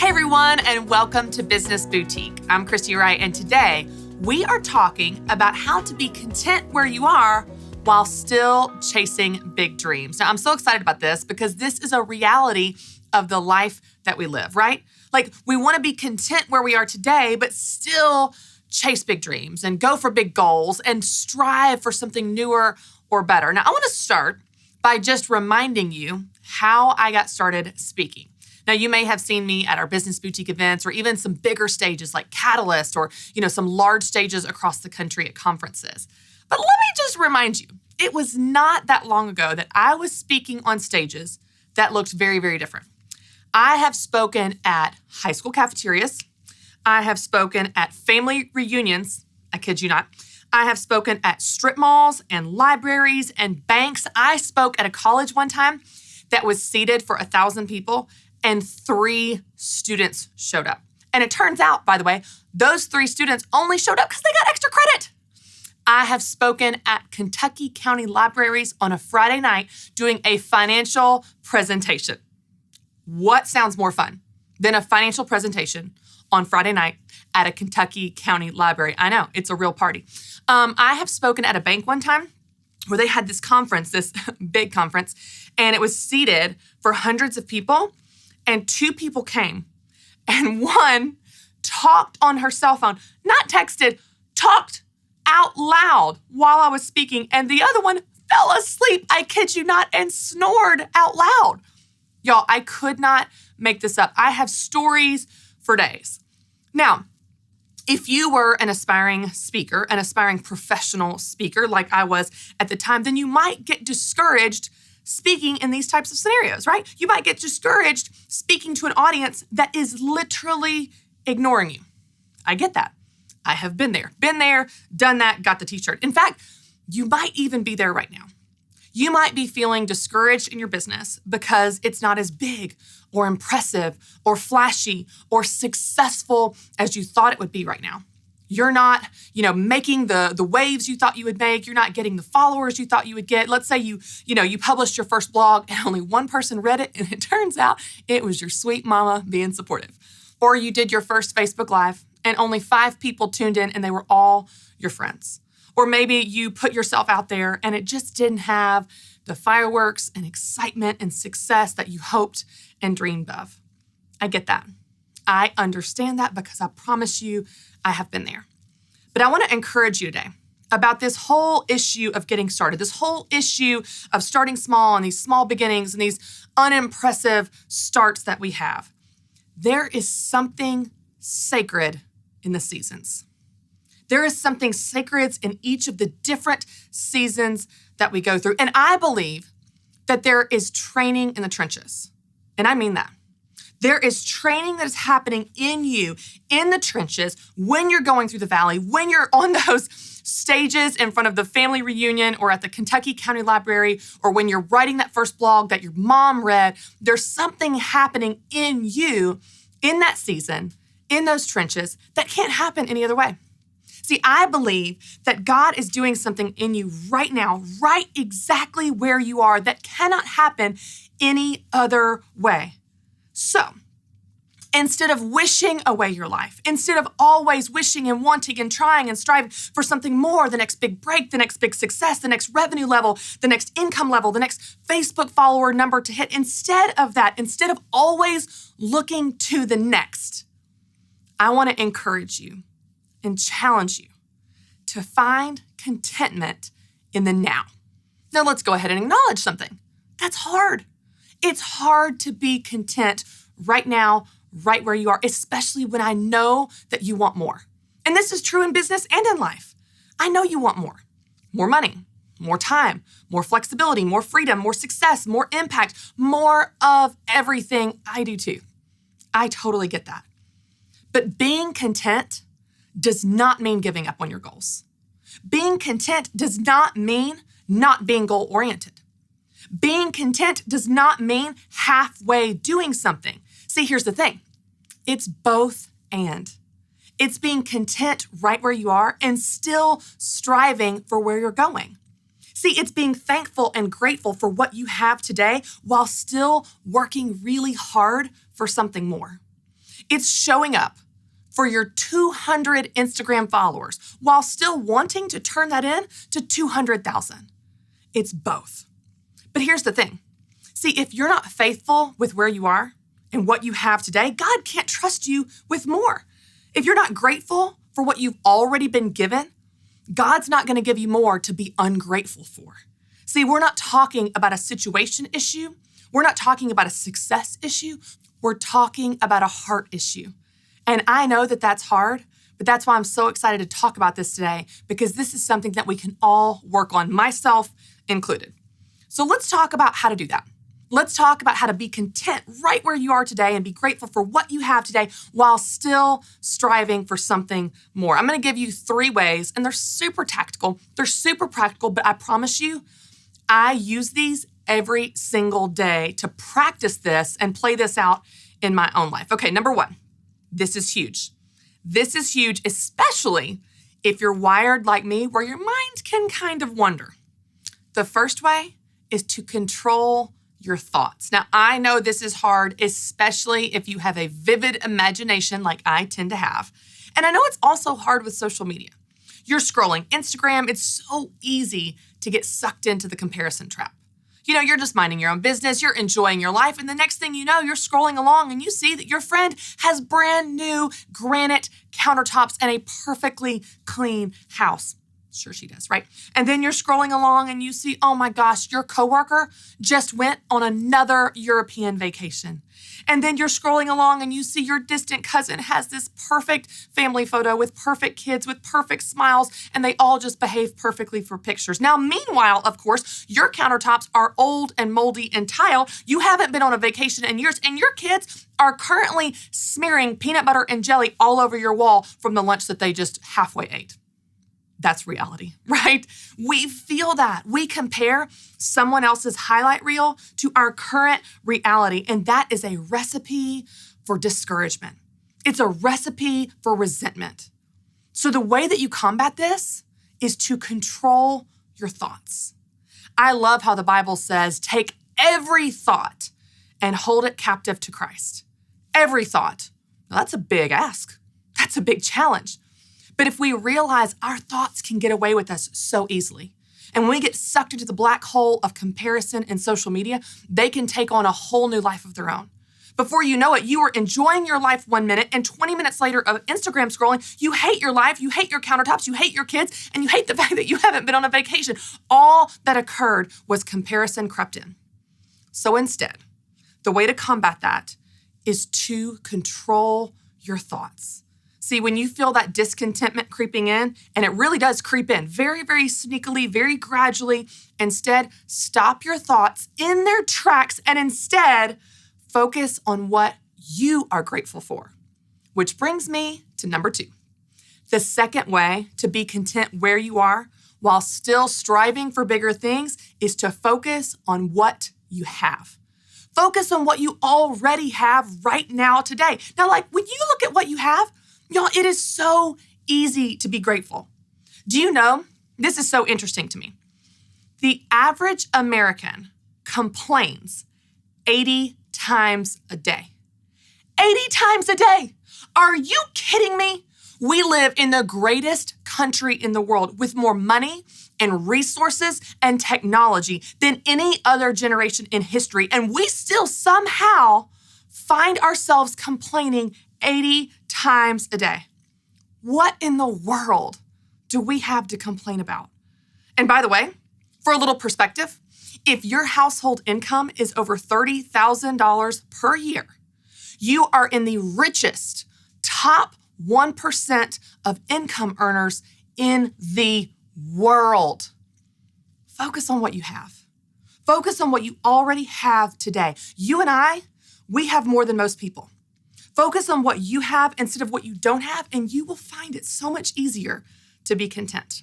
Hey everyone, and welcome to Business Boutique. I'm Christy, Wright, and today we are talking about how to be content where you are while still chasing big dreams. Now, I'm so excited about this because this is a reality of the life that we live, right? Like, we want to be content where we are today, but still chase big dreams and go for big goals and strive for something newer or better. Now, I want to start by just reminding you how I got started speaking. Now, you may have seen me at our Business Boutique events or even some bigger stages like Catalyst or, some large stages across the country at conferences. But let me just remind you, it was not that long ago that I was speaking on stages that looked very, very different. I have spoken at high school cafeterias. I have spoken at family reunions. I kid you not. I have spoken at strip malls and libraries and banks. I spoke at a college one time that was seated for 1,000 people. And 3 students showed up. And it turns out, by the way, those 3 students only showed up because they got extra credit. I have spoken at Kentucky County Libraries on a Friday night doing a financial presentation. What sounds more fun than a financial presentation on Friday night at a Kentucky County Library? I know, it's a real party. I have spoken at a bank one time where they had this conference, this big conference, and it was seated for hundreds of people. And 2 people came, and one talked on her cell phone, not texted, talked out loud while I was speaking, and the other one fell asleep, I kid you not, and snored out loud. Y'all, I could not make this up. I have stories for days. Now, if you were an aspiring speaker, an aspiring professional speaker like I was at the time, then you might get discouraged speaking in these types of scenarios, right? You might get discouraged speaking to an audience that is literally ignoring you. I get that. I have been there, done that, got the t-shirt. In fact, you might even be there right now. You might be feeling discouraged in your business because it's not as big or impressive or flashy or successful as you thought it would be right now. You're not, making the waves you thought you would make. You're not getting the followers you thought you would get. Let's say you published your first blog and only one person read it, and it turns out it was your sweet mama being supportive. Or you did your first Facebook Live and only 5 people tuned in and they were all your friends. Or maybe you put yourself out there and it just didn't have the fireworks and excitement and success that you hoped and dreamed of. I get that. I understand that because I promise you, I have been there. But I want to encourage you today about this whole issue of getting started, this whole issue of starting small and these small beginnings and these unimpressive starts that we have. There is something sacred in the seasons. There is something sacred in each of the different seasons that we go through. And I believe that there is training in the trenches. And I mean that. There is training that is happening in you, in the trenches, when you're going through the valley, when you're on those stages in front of the family reunion or at the Kentucky County Library, or when you're writing that first blog that your mom read. There's something happening in you in that season, in those trenches, that can't happen any other way. See, I believe that God is doing something in you right now, right exactly where you are, that cannot happen any other way. So, instead of wishing away your life, instead of always wishing and wanting and trying and striving for something more, the next big break, the next big success, the next revenue level, the next income level, the next Facebook follower number to hit, instead of that, instead of always looking to the next, I want to encourage you and challenge you to find contentment in the now. Now, let's go ahead and acknowledge something. That's hard. It's hard to be content right now, right where you are, especially when I know that you want more. And this is true in business and in life. I know you want more. More money, more time, more flexibility, more freedom, more success, more impact, more of everything. I do too. I totally get that. But being content does not mean giving up on your goals. Being content does not mean not being goal-oriented. Being content does not mean halfway doing something. See, here's the thing. It's both and. It's being content right where you are and still striving for where you're going. See, it's being thankful and grateful for what you have today while still working really hard for something more. It's showing up for your 200 Instagram followers while still wanting to turn that in to 200,000. It's both. But here's the thing. See, if you're not faithful with where you are and what you have today, God can't trust you with more. If you're not grateful for what you've already been given, God's not going to give you more to be ungrateful for. See, we're not talking about a situation issue. We're not talking about a success issue. We're talking about a heart issue. And I know that that's hard, but that's why I'm so excited to talk about this today, because this is something that we can all work on, myself included. So let's talk about how to do that. Let's talk about how to be content right where you are today and be grateful for what you have today while still striving for something more. I'm going to give you 3 ways, and they're super tactical. They're super practical, but I promise you, I use these every single day to practice this and play this out in my own life. Okay, number 1, this is huge. This is huge, especially if you're wired like me, where your mind can kind of wander. The first way is to control your thoughts. Now, I know this is hard, especially if you have a vivid imagination like I tend to have. And I know it's also hard with social media. You're scrolling Instagram. It's so easy to get sucked into the comparison trap. You're just minding your own business. You're enjoying your life. And the next thing you know, you're scrolling along and you see that your friend has brand new granite countertops and a perfectly clean house. Sure she does, right? And then you're scrolling along and you see, oh my gosh, your coworker just went on another European vacation. And then you're scrolling along and you see your distant cousin has this perfect family photo with perfect kids, with perfect smiles, and they all just behave perfectly for pictures. Now, meanwhile, of course, your countertops are old and moldy and tile. You haven't been on a vacation in years, and your kids are currently smearing peanut butter and jelly all over your wall from the lunch that they just halfway ate. That's reality, right? We feel that. We compare someone else's highlight reel to our current reality, and that is a recipe for discouragement. It's a recipe for resentment. So the way that you combat this is to control your thoughts. I love how the Bible says, take every thought and hold it captive to Christ. Every thought. Now, that's a big ask. That's a big challenge. But if we realize our thoughts can get away with us so easily, and when we get sucked into the black hole of comparison and social media, they can take on a whole new life of their own. Before you know it, you were enjoying your life 1 minute, and 20 minutes later of Instagram scrolling, you hate your life, you hate your countertops, you hate your kids, and you hate the fact that you haven't been on a vacation. All that occurred was comparison crept in. So instead, the way to combat that is to control your thoughts. See, when you feel that discontentment creeping in, and it really does creep in very, very sneakily, very gradually, instead, stop your thoughts in their tracks and instead focus on what you are grateful for. Which brings me to number 2. The second way to be content where you are while still striving for bigger things is to focus on what you have. Focus on what you already have right now today. Now, when you look at what you have, y'all, it is so easy to be grateful. Do you know, this is so interesting to me. The average American complains 80 times a day. 80 times a day. Are you kidding me? We live in the greatest country in the world with more money and resources and technology than any other generation in history. And we still somehow find ourselves complaining 80 times a day. What in the world do we have to complain about? And by the way, for a little perspective, if your household income is over $30,000 per year, you are in the richest top 1% of income earners in the world. Focus on what you have. Focus on what you already have today. You and I, we have more than most people. Focus on what you have instead of what you don't have, and you will find it so much easier to be content.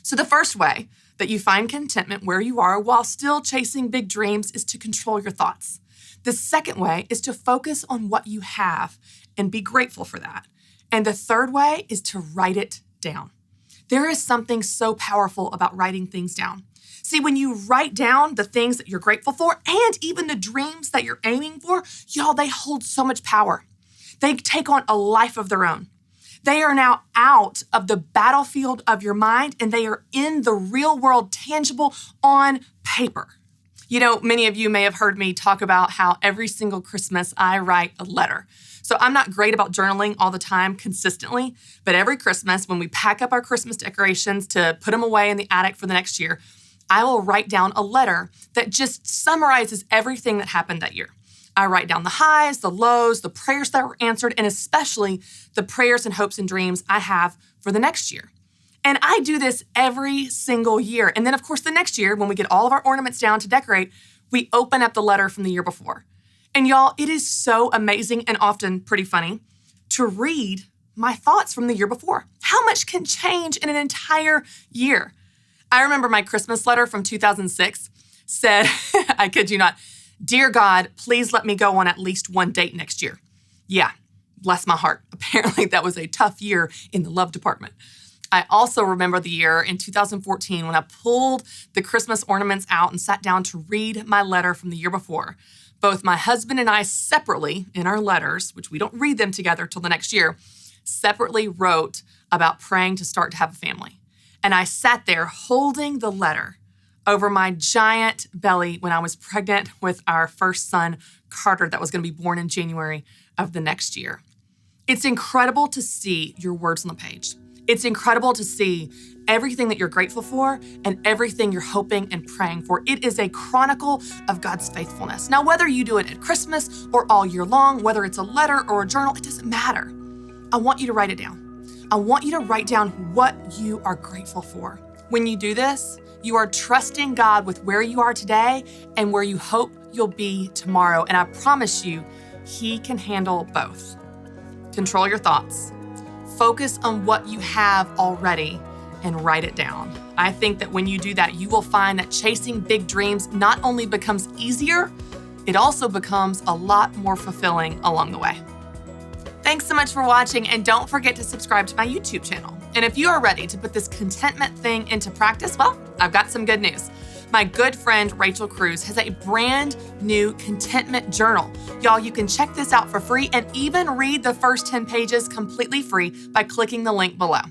So the first way that you find contentment where you are while still chasing big dreams is to control your thoughts. The second way is to focus on what you have and be grateful for that. And the third way is to write it down. There is something so powerful about writing things down. See, when you write down the things that you're grateful for and even the dreams that you're aiming for, y'all, they hold so much power. They take on a life of their own. They are now out of the battlefield of your mind and they are in the real world, tangible on paper. You know, many of you may have heard me talk about how every single Christmas I write a letter. So I'm not great about journaling all the time consistently, but every Christmas when we pack up our Christmas decorations to put them away in the attic for the next year, I will write down a letter that just summarizes everything that happened that year. I write down the highs, the lows, the prayers that were answered, and especially the prayers and hopes and dreams I have for the next year. And I do this every single year. And then, of course, the next year, when we get all of our ornaments down to decorate, we open up the letter from the year before. And y'all, it is so amazing and often pretty funny to read my thoughts from the year before. How much can change in an entire year? I remember my Christmas letter from 2006 said, I kid you not, "Dear God, please let me go on at least one date next year." Yeah, bless my heart. Apparently that was a tough year in the love department. I also remember the year in 2014 when I pulled the Christmas ornaments out and sat down to read my letter from the year before. Both my husband and I separately in our letters, which we don't read them together till the next year, separately wrote about praying to start to have a family. And I sat there holding the letter over my giant belly when I was pregnant with our first son, Carter, that was going to be born in January of the next year. It's incredible to see your words on the page. It's incredible to see everything that you're grateful for and everything you're hoping and praying for. It is a chronicle of God's faithfulness. Now, whether you do it at Christmas or all year long, whether it's a letter or a journal, it doesn't matter. I want you to write it down. I want you to write down what you are grateful for. When you do this, you are trusting God with where you are today and where you hope you'll be tomorrow. And I promise you, He can handle both. Control your thoughts. Focus on what you have already and write it down. I think that when you do that, you will find that chasing big dreams not only becomes easier, it also becomes a lot more fulfilling along the way. Thanks so much for watching, and don't forget to subscribe to my YouTube channel. And if you are ready to put this contentment thing into practice, well, I've got some good news. My good friend Rachel Cruz has a brand new contentment journal. Y'all, you can check this out for free and even read the first 10 pages completely free by clicking the link below.